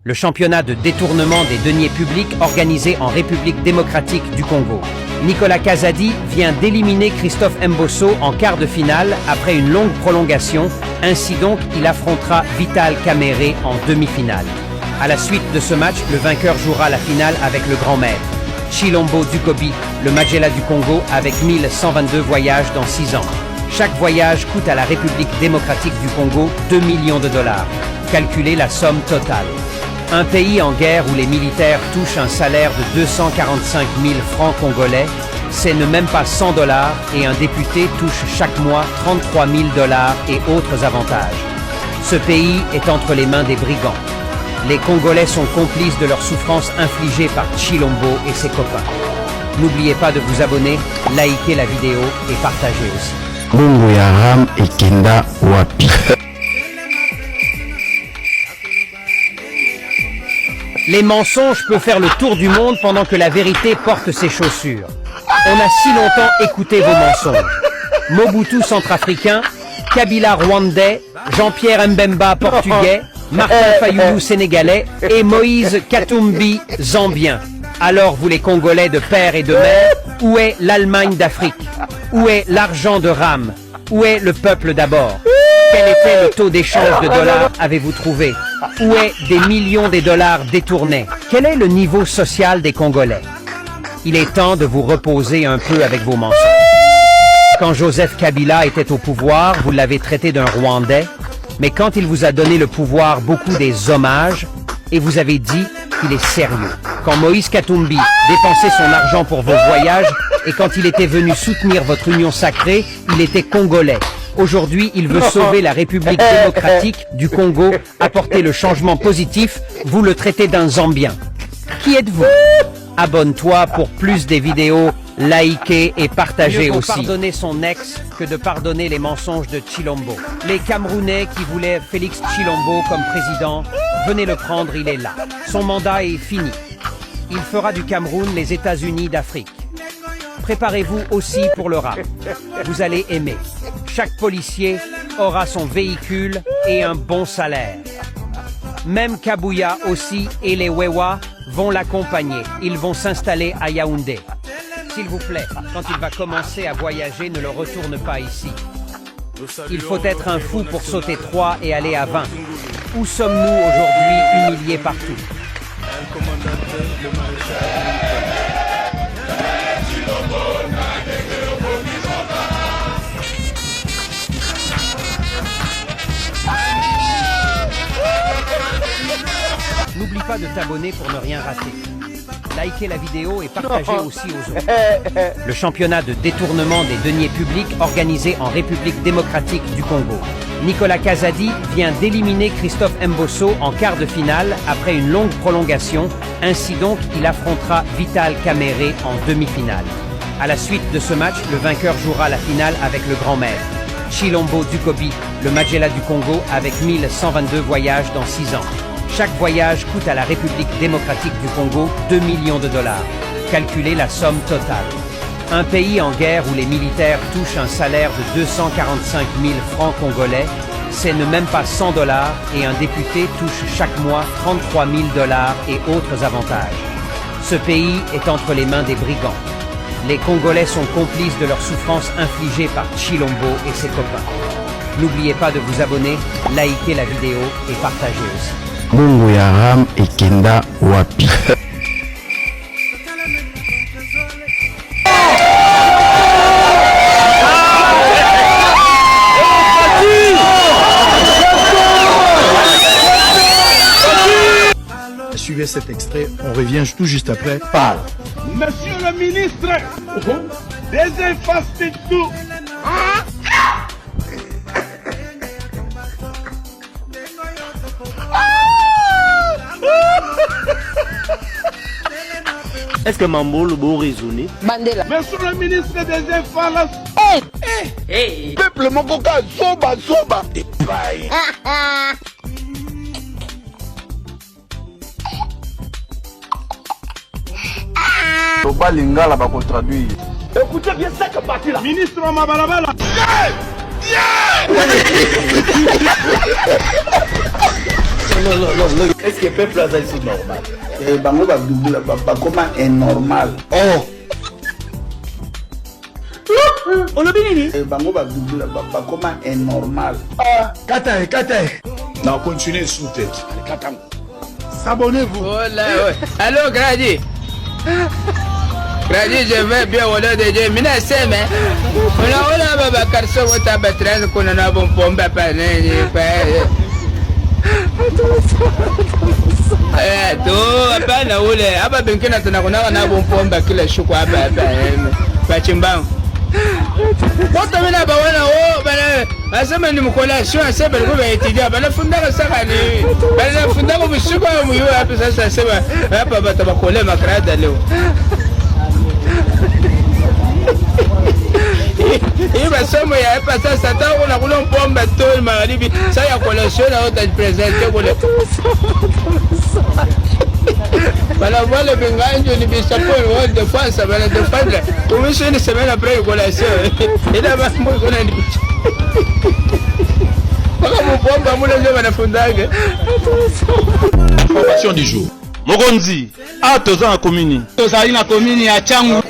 le championnat de détournement des deniers publics organisé en République démocratique du Congo. Nicolas Kazadi vient d'éliminer Christophe Mbosso en quart de finale après une longue prolongation. Ainsi donc, il affrontera Vital Kamerhe en demi-finale. À la suite de ce match, le vainqueur jouera la finale avec le grand maître, Chilombo Dukobi, le Magella du Congo, avec 1122 voyages dans 6 ans. Chaque voyage coûte à la République démocratique du Congo 2 millions de dollars. Calculez la somme totale. Un pays en guerre où les militaires touchent un salaire de 245 000 francs congolais, c'est ne même pas 100 dollars et un député touche chaque mois 33 000 dollars et autres avantages. Ce pays est entre les mains des brigands. Les Congolais sont complices de leurs souffrances infligées par Chilombo et ses copains. N'oubliez pas de vous abonner, liker la vidéo et partager aussi. Bongo ya Ram et Kenda Wapi. Les mensonges peuvent faire le tour du monde pendant que la vérité porte ses chaussures. On a si longtemps écouté vos mensonges. Mobutu centrafricain, Kabila rwandais, Jean-Pierre Mbemba portugais, Martin Fayulu sénégalais et Moïse Katumbi zambien. Alors vous les Congolais de père et de mère, où est l'Allemagne d'Afrique? Où est l'argent de Ram? Où est le peuple d'abord? Quel était le taux d'échange de dollars avez-vous trouvé? Où est des millions de dollars détournés? Quel est le niveau social des Congolais? Il est temps de vous reposer un peu avec vos mensonges. Quand Joseph Kabila était au pouvoir, vous l'avez traité d'un Rwandais, mais quand il vous a donné le pouvoir, beaucoup des hommages, et vous avez dit qu'il est sérieux. Quand Moïse Katumbi dépensait son argent pour vos voyages, et quand il était venu soutenir votre union sacrée, il était congolais. Aujourd'hui, il veut sauver la République démocratique du Congo, apporter le changement positif, vous le traitez d'un Zambien. Qui êtes-vous? Abonne-toi pour plus des vidéos, likez et partagez aussi. Pardonner son ex que de pardonner les mensonges de Chilombo. Les Camerounais qui voulaient Félix Chilombo comme président, venez le prendre, il est là. Son mandat est fini. Il fera du Cameroun les États-Unis d'Afrique. Préparez-vous aussi pour le rap. Vous allez aimer. Chaque policier aura son véhicule et un bon salaire. Même Kabouya aussi et les Wewa vont l'accompagner. Ils vont s'installer à Yaoundé. S'il vous plaît, quand il va commencer à voyager, ne le retourne pas ici. Il faut être un fou pour sauter 3 et aller à 20. Où sommes-nous aujourd'hui, humiliés partout? N'oublie pas de t'abonner pour ne rien rater. Likez la vidéo et partagez aussi aux autres. Le championnat de détournement des deniers publics organisé en République démocratique du Congo. Nicolas Kazadi vient d'éliminer Christophe Mbosso en quart de finale après une longue prolongation. Ainsi donc, il affrontera Vital Kamerhe en demi-finale. À la suite de ce match, le vainqueur jouera la finale avec le grand maître, Chilombo Dukobi, le Magella du Congo, avec 1122 voyages dans 6 ans. Chaque voyage coûte à la République démocratique du Congo 2 millions de dollars. Calculez la somme totale. Un pays en guerre où les militaires touchent un salaire de 245 000 francs congolais, c'est ne même pas 100 dollars et un député touche chaque mois 33 000 dollars et autres avantages. Ce pays est entre les mains des brigands. Les Congolais sont complices de leurs souffrances infligées par Chilombo et ses copains. N'oubliez pas de vous abonner, liker la vidéo et partager aussi. Bongo ya Ram et Kenda Wapi. Suivez cet extrait, on revient tout juste après. Parle. Monsieur le ministre, désinfastez tout. Est-ce que Mambo le beau raisonné? Bandela. Monsieur le ministre des Informations. Hey. Peuple Mokoka, Zoba, Zoba. Toba Lingala va traduire. Écoutez bien cette partie-là. Ministre Mabalabala. Yeah! Yeah! Est-ce que peuple là c'est normal? Bango va doubler, comment est normal. Oh, On l'a bien dit. Bango va doubler, comment est normal. Kata. Non, continuez sous tête. S'abonnez-vous. Oh là, ouais. Allô, Grady. Grady, je vais bien au nom de Dieu. Mina seme. On a baba karso wata batran kuna na bon pomba pa ne pa. Tu hapana ule. Hapa bengine tunakuna na bon pomba kila siku hapa pa chimbang. Wote mina bawana bana asema ni mkolation asema alikuwa etidia bana fundaka saka ni bana fundaka mshuko muyo hapa sasa asema hapa batabakole makrada leo. Hii masomo ya hapa sasa hata unakula mpomba tu magharibi sasa ya kolation na utajipresente kule. Bana wale benganjo ni bisaponi wale defense bana defendre. Commission ni semaine après collation. Ila mambo kuna ni. Kama mpomba mule ndio wanafundaga. Information du jour. Mokonzi, toza na komini. Toza ina komini ya changu.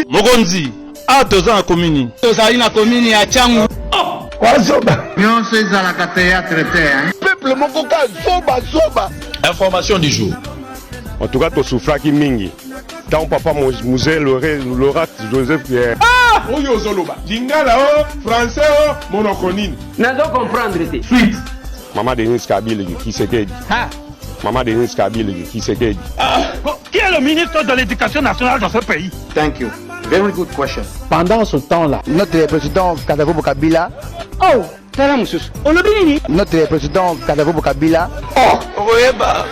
Mokonzi, toza na komini. Toza ina komini ya changu. Peuple mokoka zoba. Information du jour. En tout cas, tu souffres qui mingi. Quand papa Mouzé Laura Joseph Pierre. Oyo zoloba. Lingala français monoconine. N'ado comprendre te. Suite. Maman Denise Kabila qui s'est dit. Maman Denise Kabila qui s'est dit. Qui est le ministre de l'éducation nationale dans ce pays? Thank you. Very good question. Pendant ce temps-là, Notre président Kadavo Kabila. Oh, tala mususu. On l'a bien dit. Notre président Kadavo Kabila. Oeba.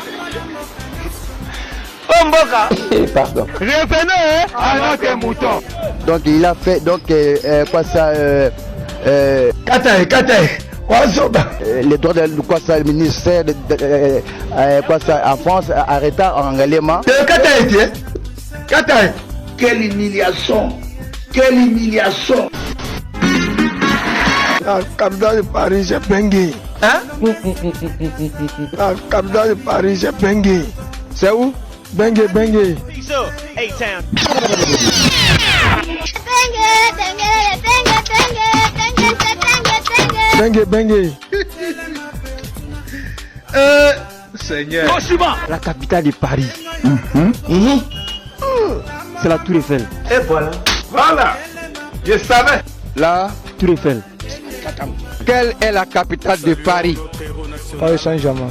Omboka. Pardon. Revenez à notre mouton. Donc il a fait quoi ça Kata. les droits de quoi ça le ministère quoi ça en France arrêta en Galema. Kata. Quelle humiliation. La capitale de Paris, j'ai bengué. Hein? La capitale de Paris, j'ai bengué. C'est où? Bengué. Bengué. Seigneur. La capitale de Paris. C'est la Tour Eiffel. Et voilà. Je savais. La Tour Eiffel. quelle est la capitale de Paris? Paris Saint-Germain.